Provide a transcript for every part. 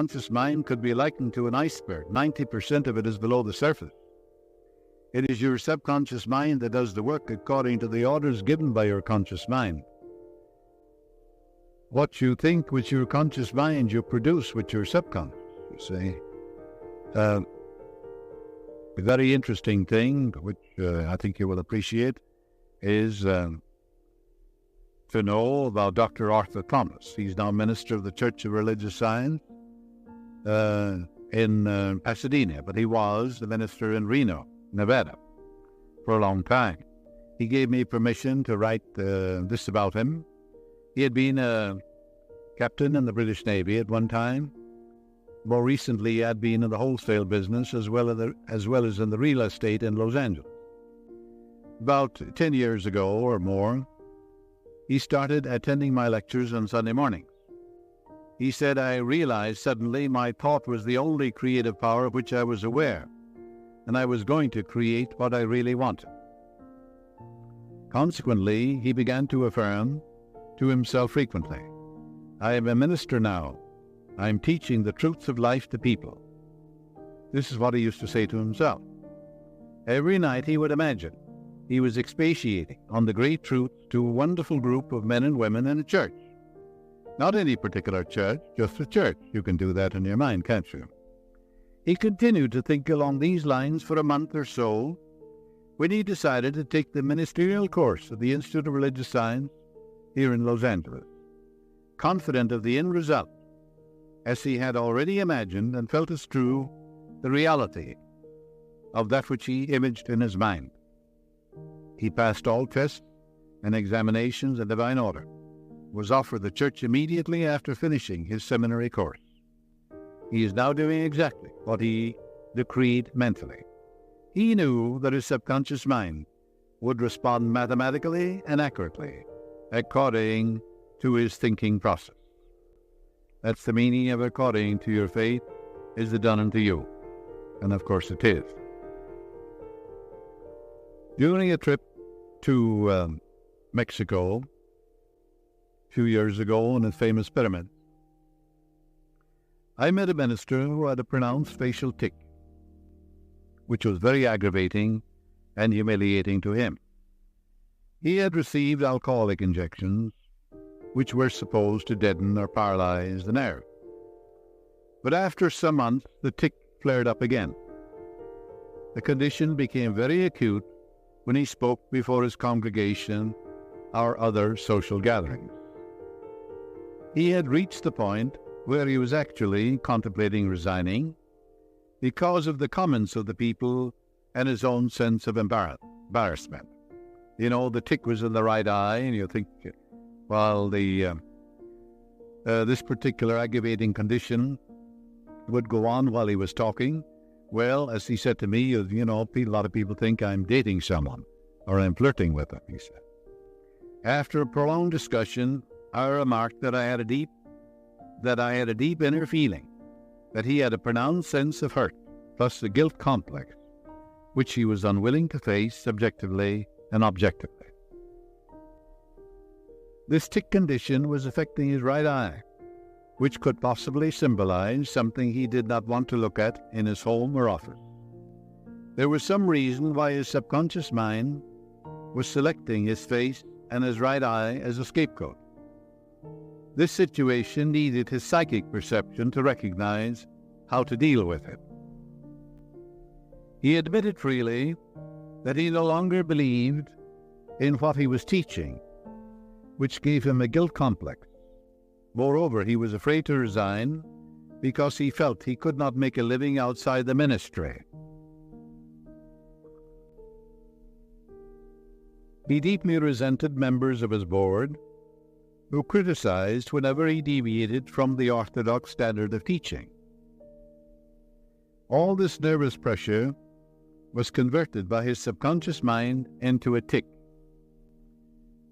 subconscious mind could be likened to an iceberg. 90% of it is below the surface. It is your subconscious mind that does the work according to the orders given by your conscious mind. What you think with your conscious mind, you produce with your subconscious, you see. A very interesting thing, which I think you will appreciate, is to know about Dr. Arthur Thomas. He's now minister of the Church of Religious Science in Pasadena, but he was the minister in Reno, Nevada, for a long time. He gave me permission to write this about him. He had been a captain in the British Navy at one time. More recently, he had been in the wholesale business as well as in the real estate in Los Angeles. About 10 years ago or more, he started attending my lectures on Sunday mornings. He said, I realized suddenly my thought was the only creative power of which I was aware, and I was going to create what I really wanted. Consequently, he began to affirm to himself frequently, I am a minister now. I am teaching the truths of life to people. This is what he used to say to himself. Every night he would imagine he was expatiating on the great truths to a wonderful group of men and women in a church. Not any particular church, just a church. You can do that in your mind, can't you? He continued to think along these lines for a month or so when he decided to take the ministerial course at the Institute of Religious Science here in Los Angeles, confident of the end result, as he had already imagined and felt as true the reality of that which he imaged in his mind. He passed all tests and examinations in divine order, was offered the church immediately after finishing his seminary course. He is now doing exactly what he decreed mentally. He knew that his subconscious mind would respond mathematically and accurately according to his thinking process. That's the meaning of according to your faith is it done unto you. And of course it is. During a trip to Mexico a few years ago in a famous pyramid, I met a minister who had a pronounced facial tic, which was very aggravating and humiliating to him. He had received alcoholic injections, which were supposed to deaden or paralyze the nerve. But after some months, the tic flared up again. The condition became very acute when he spoke before his congregation or other social gatherings. He had reached the point where he was actually contemplating resigning because of the comments of the people and his own sense of embarrassment. You know, the tic was in the right eye, and you think, well, this particular aggravating condition would go on while he was talking. Well, as he said to me, a lot of people think I'm dating someone or I'm flirting with them, he said. After a prolonged discussion, I remarked that I had a deep inner feeling that he had a pronounced sense of hurt, plus the guilt complex, which he was unwilling to face subjectively and objectively. This tic condition was affecting his right eye, which could possibly symbolize something he did not want to look at in his home or office. There was some reason why his subconscious mind was selecting his face and his right eye as a scapegoat. This situation needed his psychic perception to recognize how to deal with it. He admitted freely that he no longer believed in what he was teaching, which gave him a guilt complex. Moreover, he was afraid to resign because he felt he could not make a living outside the ministry. He deeply resented members of his board who criticized whenever he deviated from the orthodox standard of teaching. All this nervous pressure was converted by his subconscious mind into a tic.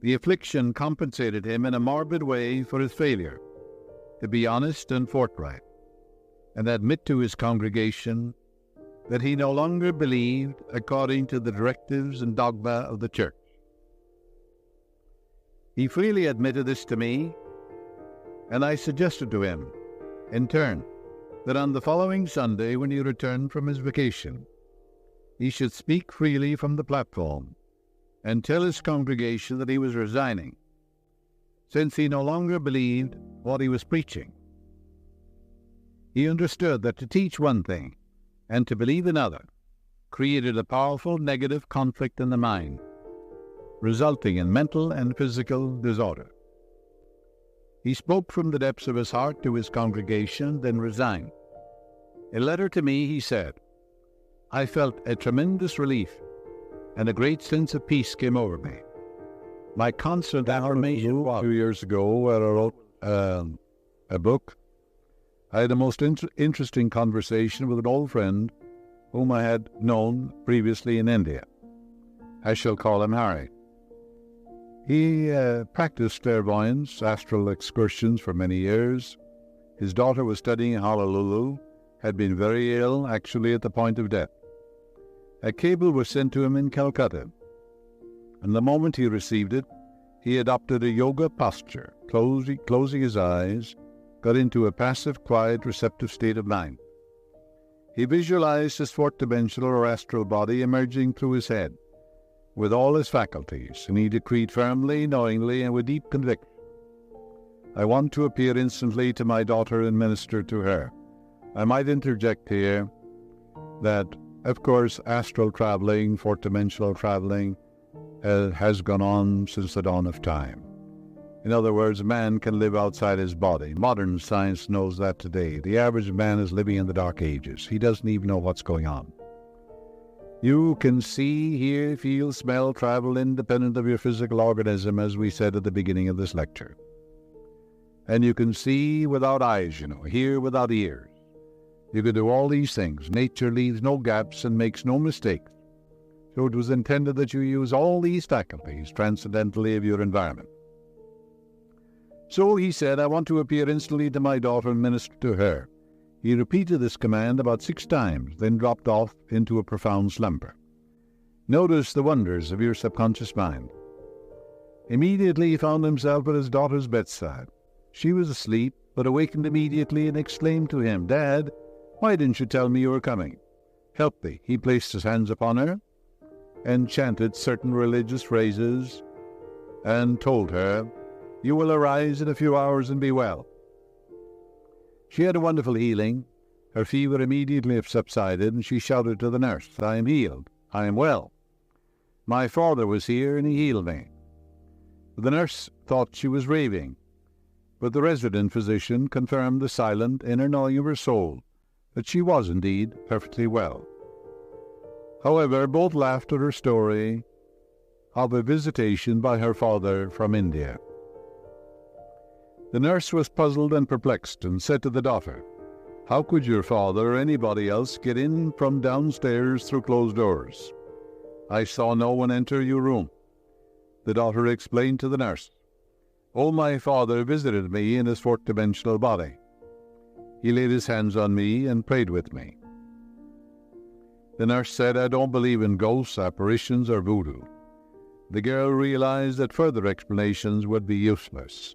The affliction compensated him in a morbid way for his failure to be honest and forthright, and admit to his congregation that he no longer believed according to the directives and dogma of the church. He freely admitted this to me, and I suggested to him, in turn, that on the following Sunday, when he returned from his vacation, he should speak freely from the platform and tell his congregation that he was resigning, since he no longer believed what he was preaching. He understood that to teach one thing and to believe another created a powerful negative conflict in the mind, resulting in mental and physical disorder. He spoke from the depths of his heart to his congregation, then resigned. In a letter to me, he said, "I felt a tremendous relief and a great sense of peace came over me. My constant affirmation was..." 2 years ago, where I wrote a book, I had a most interesting conversation with an old friend whom I had known previously in India. I shall call him Harry. He practiced clairvoyance, astral excursions for many years. His daughter was studying in Honolulu, had been very ill, actually at the point of death. A cable was sent to him in Calcutta, and the moment he received it, he adopted a yoga posture, closing his eyes, got into a passive, quiet, receptive state of mind. He visualized his fourth-dimensional or astral body emerging through his head, with all his faculties, and he decreed firmly, knowingly, and with deep conviction, "I want to appear instantly to my daughter and minister to her." I might interject here that, of course, astral traveling, fourth-dimensional traveling, has gone on since the dawn of time. In other words, man can live outside his body. Modern science knows that today. The average man is living in the dark ages. He doesn't even know what's going on. You can see, hear, feel, smell, travel independent of your physical organism, as we said at the beginning of this lecture. And you can see without eyes, hear without ears. You can do all these things. Nature leaves no gaps and makes no mistakes. So it was intended that you use all these faculties transcendentally of your environment. So he said, "I want to appear instantly to my daughter and minister to her." He repeated this command about 6 times, then dropped off into a profound slumber. Notice the wonders of your subconscious mind. Immediately he found himself at his daughter's bedside. She was asleep, but awakened immediately and exclaimed to him, "Dad, why didn't you tell me you were coming? Help me." He placed his hands upon her and chanted certain religious phrases and told her, "You will arise in a few hours and be well." She had a wonderful healing. Her fever immediately subsided, and she shouted to the nurse, "I am healed. I am well. My father was here, and he healed me." The nurse thought she was raving, but the resident physician confirmed the silent inner knowing of her soul that she was indeed perfectly well. However, both laughed at her story of a visitation by her father from India. The nurse was puzzled and perplexed and said to the daughter, "How could your father or anybody else get in from downstairs through closed doors? I saw no one enter your room." The daughter explained to the nurse, "Oh, my father visited me in his fourth-dimensional body. He laid his hands on me and prayed with me." The nurse said, "I don't believe in ghosts, apparitions, or voodoo." The girl realized that further explanations would be useless.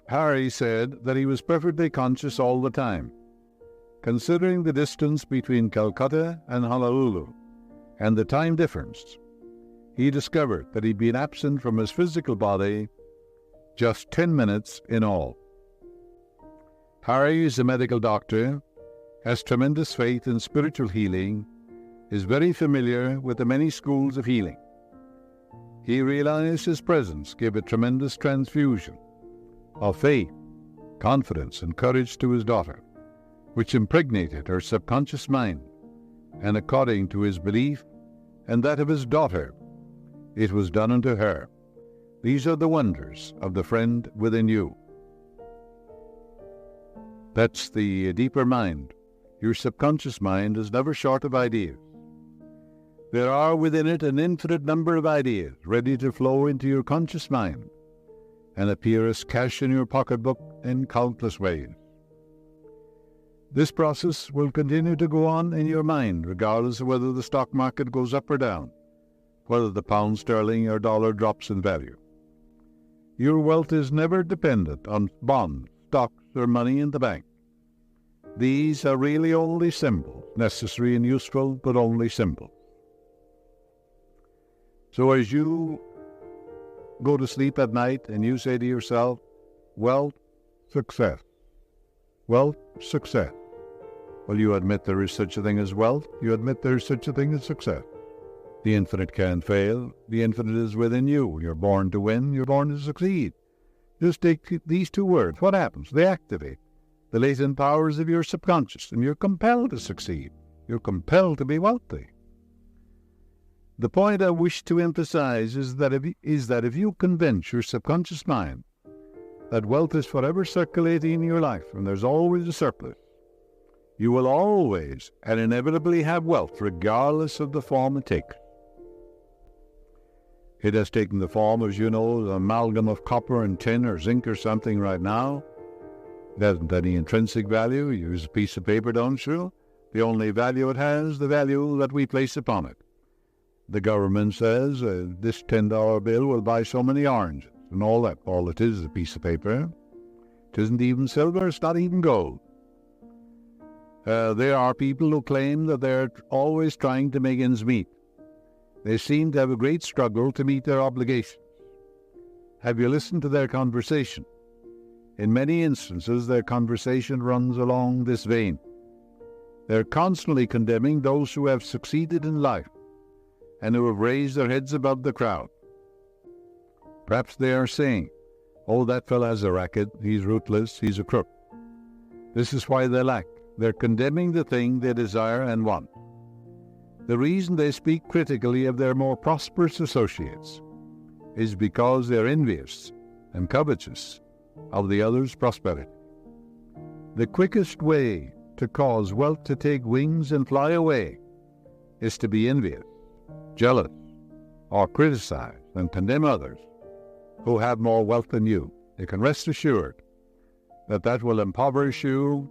Harry said that he was perfectly conscious all the time. Considering the distance between Calcutta and Honolulu and the time difference, he discovered that he'd been absent from his physical body just 10 minutes in all. Harry is a medical doctor, has tremendous faith in spiritual healing, is very familiar with the many schools of healing. He realized his presence gave a tremendous transfusion of faith, confidence, and courage to his daughter, which impregnated her subconscious mind, and according to his belief and that of his daughter, it was done unto her. These are the wonders of the friend within you. That's the deeper mind. Your subconscious mind is never short of ideas. There are within it an infinite number of ideas ready to flow into your conscious mind and appear as cash in your pocketbook in countless ways. This process will continue to go on in your mind regardless of whether the stock market goes up or down, whether the pound sterling or dollar drops in value. Your wealth is never dependent on bonds, stocks, or money in the bank. These are really only symbols, necessary and useful, but only symbols. So as you go to sleep at night and you say to yourself, wealth, success, wealth, success. Well, you admit there is such a thing as wealth. You admit there is such a thing as success. The infinite can't fail. The infinite is within you. You're born to win. You're born to succeed. Just take these two words. What happens? They activate the latent powers of your subconscious, and you're compelled to succeed. You're compelled to be wealthy. The point I wish to emphasize is that if you convince your subconscious mind that wealth is forever circulating in your life and there's always a surplus, you will always and inevitably have wealth regardless of the form it takes. It has taken the form, as you know, an amalgam of copper and tin or zinc or something right now. It hasn't any intrinsic value. You use a piece of paper, don't you? The only value it has, the value that we place upon it. The government says this $10 bill will buy so many oranges and all that. All it is a piece of paper. It isn't even silver, it's not even gold. There are people who claim that they're always trying to make ends meet. They seem to have a great struggle to meet their obligations. Have you listened to their conversation? In many instances, their conversation runs along this vein. They're constantly condemning those who have succeeded in life and who have raised their heads above the crowd. Perhaps they are saying, oh, that fellow has a racket, he's ruthless, he's a crook. This is why they lack. They're condemning the thing they desire and want. The reason they speak critically of their more prosperous associates is because they're envious and covetous of the other's prosperity. The quickest way to cause wealth to take wings and fly away is to be envious, jealous, or criticize and condemn others who have more wealth than you. You can rest assured that that will impoverish you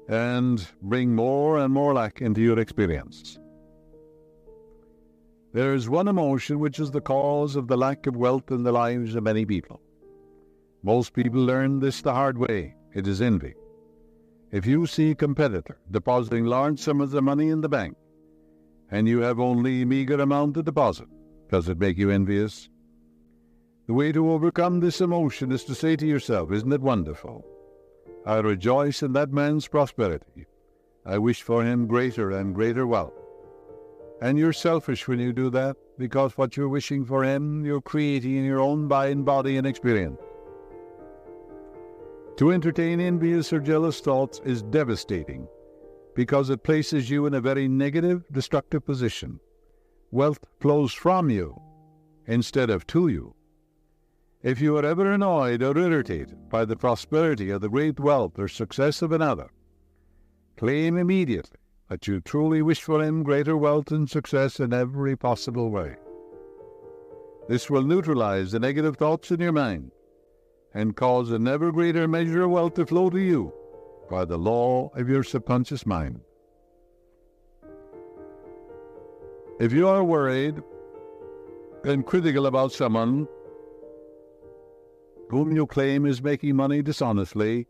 and bring more and more lack into your experience. There is one emotion which is the cause of the lack of wealth in the lives of many people. Most people learn this the hard way. It is envy. If you see a competitor depositing large sums of money in the bank and you have only a meager amount to deposit, does it make you envious? The way to overcome this emotion is to say to yourself, isn't it wonderful? I rejoice in that man's prosperity. I wish for him greater and greater wealth. And you're selfish when you do that, because what you're wishing for him, you're creating in your own mind, body, and experience. To entertain envious or jealous thoughts is devastating, because it places you in a very negative, destructive position. Wealth flows from you instead of to you. If you are ever annoyed or irritated by the prosperity or the great wealth or success of another, claim immediately that you truly wish for him greater wealth and success in every possible way. This will neutralize the negative thoughts in your mind and cause an ever greater measure of wealth to flow to you by the law of your subconscious mind. If you are worried and critical about someone whom you claim is making money dishonestly,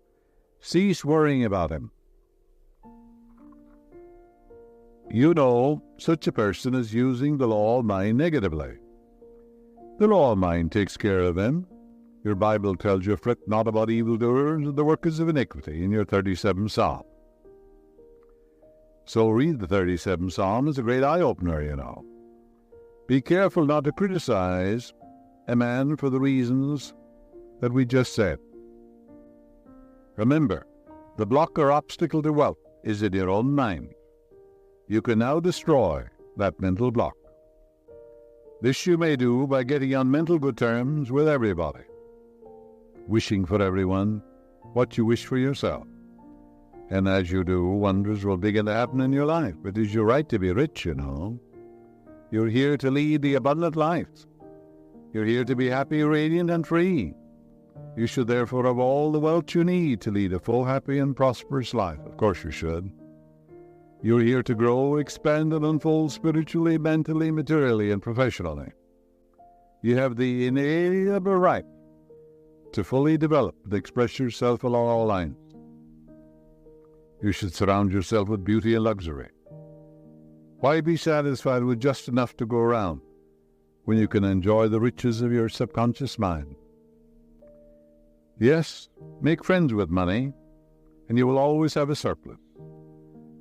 cease worrying about him. You know such a person is using the law of mind negatively. The law of mind takes care of him. Your Bible tells you, fret not about evildoers and the workers of iniquity in your 37th Psalm. So read the 37th Psalm. It's a great eye-opener, you know. Be careful not to criticize a man for the reasons that we just said. Remember, the block or obstacle to wealth is in your own mind. You can now destroy that mental block. This you may do by getting on mental good terms with everybody, wishing for everyone what you wish for yourself. And as you do, wonders will begin to happen in your life. It is your right to be rich, you know. You're here to lead the abundant life. You're here to be happy, radiant, and free. You should therefore have all the wealth you need to lead a full, happy, and prosperous life. Of course you should. You're here to grow, expand, and unfold spiritually, mentally, materially, and professionally. You have the inalienable right to fully develop and express yourself along all lines. You should surround yourself with beauty and luxury. Why be satisfied with just enough to go around when you can enjoy the riches of your subconscious mind? Yes, make friends with money, and you will always have a surplus.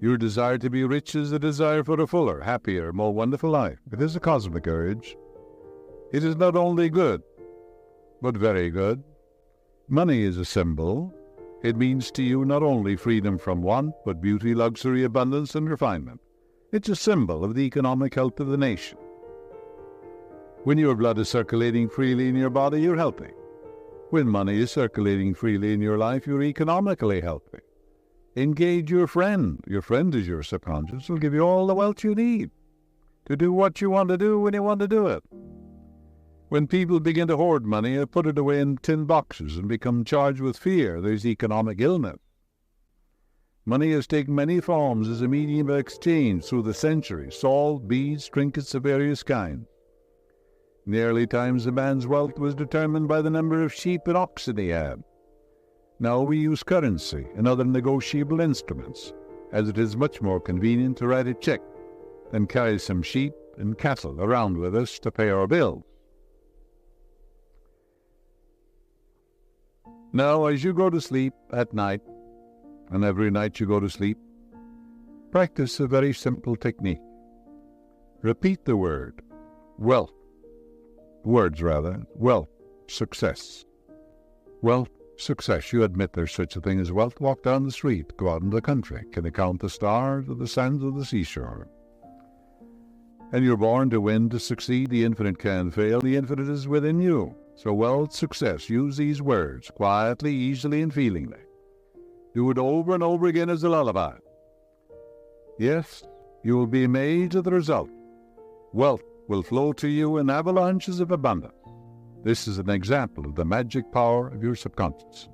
Your desire to be rich is a desire for a fuller, happier, more wonderful life. It is a cosmic urge. It is not only good, but very good. Money is a symbol. It means to you not only freedom from want, but beauty, luxury, abundance, and refinement. It's a symbol of the economic health of the nation. When your blood is circulating freely in your body, you're healthy. When money is circulating freely in your life, you're economically healthy. Engage your friend. Your friend is your subconscious. Will give you all the wealth you need to do what you want to do when you want to do it. When people begin to hoard money and put it away in tin boxes and become charged with fear, there's economic illness. Money has taken many forms as a medium of exchange through the centuries: salt, beads, trinkets of various kinds. In the early times, a man's wealth was determined by the number of sheep and oxen he had. Now we use currency and other negotiable instruments, as it is much more convenient to write a check than carry some sheep and cattle around with us to pay our bills. Now, as you go to sleep at night, and every night you go to sleep, practice a very simple technique. Repeat the word, wealth, wealth, success. Wealth, success. You admit there's such a thing as wealth. Walk down the street, go out in the country. Can you count the stars or the sands of the seashore? And you're born to win, to succeed. The infinite can fail. The infinite is within you. So wealth, success. Use these words quietly, easily, and feelingly. Do it over and over again as a lullaby. Yes, you will be amazed at the result. Wealth will flow to you in avalanches of abundance. This is an example of the magic power of your subconscious.